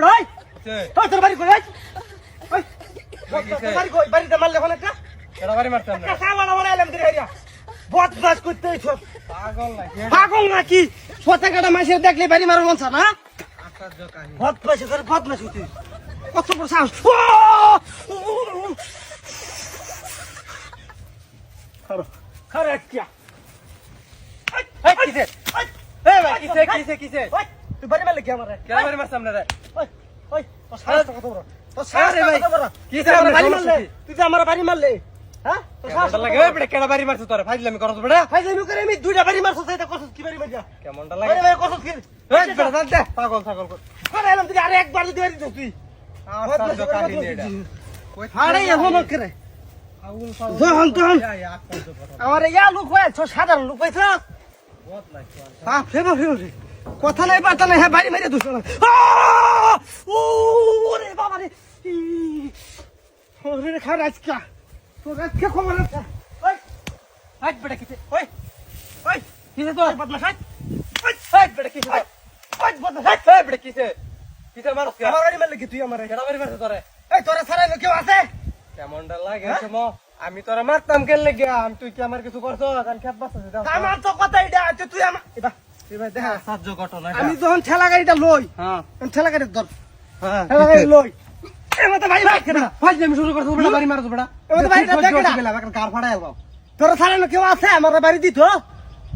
ভাই কে তোর বাড়ি কই ওই তোর বাড়ি কই বাড়িতে মারলে কোন একটা কেডা বাড়ি মারতাম না সাবান আমার এলাম দিরে হেরিয়া বদমাশ করতে সব পাগল নাকি ছোটা কাটা মাসের দেখলে বাড়ি মারো মন না আশ্চর্য কাহিনী বদমাশ হইতে কত বড় সাহস খারো খারো একটা এই কিসে এই ভাই কিসে ওই তুই বাড়ি মারলে কি আমারে কেডা বাড়ি মারতাম না রে ওই ওই তোর সাহস কত বড় তোর সাহস আরে ভাই, কত বড় কি তুই আমার সামনে বাড়ি সমস্যা মারলে কি? তুই তো আমার বাড়ি মারলে হ্যাঁ তোর সাহস কেমনটা লাগে ওই বেটা কেডা বাড়ি মারছ তোরে ফাইজলামি করছ বেটা ফাইজলামি করে আমি দুইটা বাড়ি মারছ সেটা কসস কি বাড়ি মারছা কেমনটা আরে লাগে ভাই কসস কি এই বেটা দাঁত দে পাগল ছাগল কর আরে এলাম তুই আরে একবার যদি বাড়ি দিস তুই আশ্চর্য কাহিনী এটা আরে এখন করে আউল যখন তখন আশ্চর্য ঘটনা আমার ইয়া লোক হয়েছ সাধারণ লোক হয়েছ বহুত লাগছে বাপ রে বাপ রে কথা নাই বার্তা নাই হ্যাঁ বাড়ি মেরে দুশো ওরে বাবা রে ওরে খা রাজকা তোর রাজকা খবর আছে ওই হাট বেটা কিসে ওই ওই কিসে তোর বদমাশ হাট ওই হাট বেটা কিসে তোর ওই বদমাশ হাট এই বেটা কিসে কিসে মারছ কে আমার বাড়ি মারলে কি তুই আমার কেডা বাড়ি মারছ তোরে এই তোরা ছাড়াই কেউ আছে কেমনটা লাগে মো আমি তোরা মারতাম কেন লাগে আমি তুই কি আমার কিছু করছ আমি খেত বাসছি দাও আমার তো কথা এটা আছে তুই আমার এবার এবার দেখা আশ্চর্য ঘটনা আমি যখন ঠেলা গাড়িটা লই হ্যাঁ ঠেলা গাড়ির ধর হ্যাঁ ঠেলা গাড়ি লই এবার তো ভাই ভাই কেনা ফাইজলামি শুরু করছ বেটা বাড়ি মারছ বেটা এবার তো বাড়িটা দেখে না। বেলা বাকার কার ফাড়ায় আলবাও তোরা ছাড়াই কেউ আছে আমার বাড়ি দিত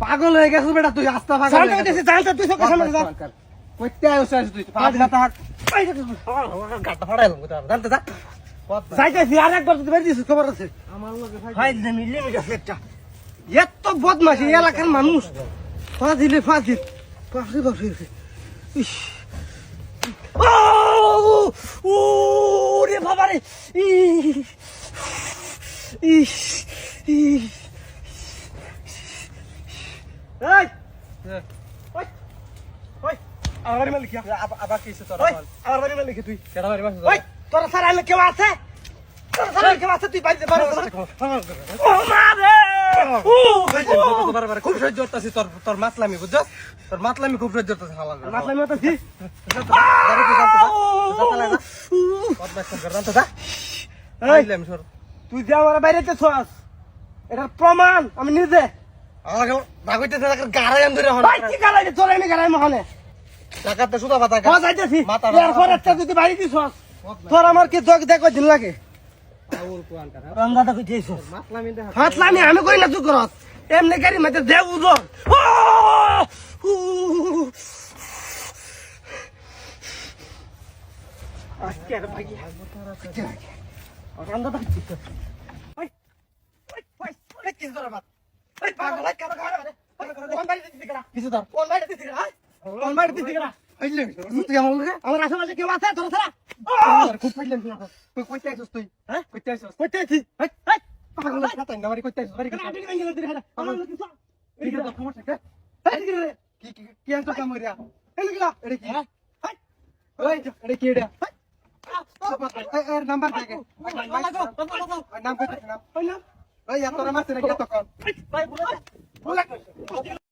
পাগল হয়ে গেছিস বেটা তুই আস্তা পাগল জানতে পেরেছিস জানতে তুই সব সামনে যা কইতে আইছিস তুই পাঁচ গাতা হাট গাতা ফাড়াইলাম কইতা জানতে যা যাইতেছি আর একবার যদি বাড়ি দিছিস খবর আছে আমার লগে ভাই জমি লেমে গেছে একটা এত বদমাশি এই এলাকার মানুষ ফাজিলে ফাজিল বাপরে বাপরে ইস ও রে বাবা রে ইস ইস এই ওই ওই আমার বাড়ি মালিক আবার কিছে তোর ওই আমার বাড়ি মালিক তুই কেডা বাড়ি মারছ ওই তোর ছাড়া কেউ আছে তোর ছাড়া কেউ আছে তুই বাড়িতে পারো ও মা রে খুব সহ্য করতেছি তোর মাতলামি বুঝছ তোর মাতলামি খুব সহ্য করতেছি হালা মাসলাই মতো কি তুই যে আমার বাইরে ছস এটার প্রমাণ আমি নিজে ভাই কি গালাই তোর আমি গালাই মহনে যাইতেছি এরপর একটা যদি বাড়ি দিছস তোর আমার কি যোগ দেখো দিন লাগে রঙ্গাটা কই দিয়েছ ফাতলামি আমি কই না তুই করস এমনি গাড়ি মধ্যে দে উজো আজকে আর ভাই রঙ্গাটা কি দিছ ওই ওই ওই ওই কি জোরে বাত ওই পাগল হয় কারো ঘরে কোন বাড়ি দিছিস কেডা কিছু ধর কোন বাড়ি দিছিস কেডা কোন বাড়ি দিছিস কেডা তুই আমার লগে আমার আশেপাশে কেউ আছে তোর ছাড়া খুব পাইলাম তুই কইতে আইছস তুই হ্যাঁ কইতে আইছস কইতে আছি এই এই পাগল খাতাই না বাড়ি কইতে আইছস বাড়ি কেন আটি ভেঙে দিছিস কেডা আমার লোক কিছু এই তো সমস্যা কে এই কি রে কি আনছ কামরিয়া এই কি লা এটা কি হ্যাঁ ওই এটা কি এটা এর নাম্বার থাকে নাম কইতে নাম ওই না ওই এত নাম আছে নাকি এত কম ভাই বলা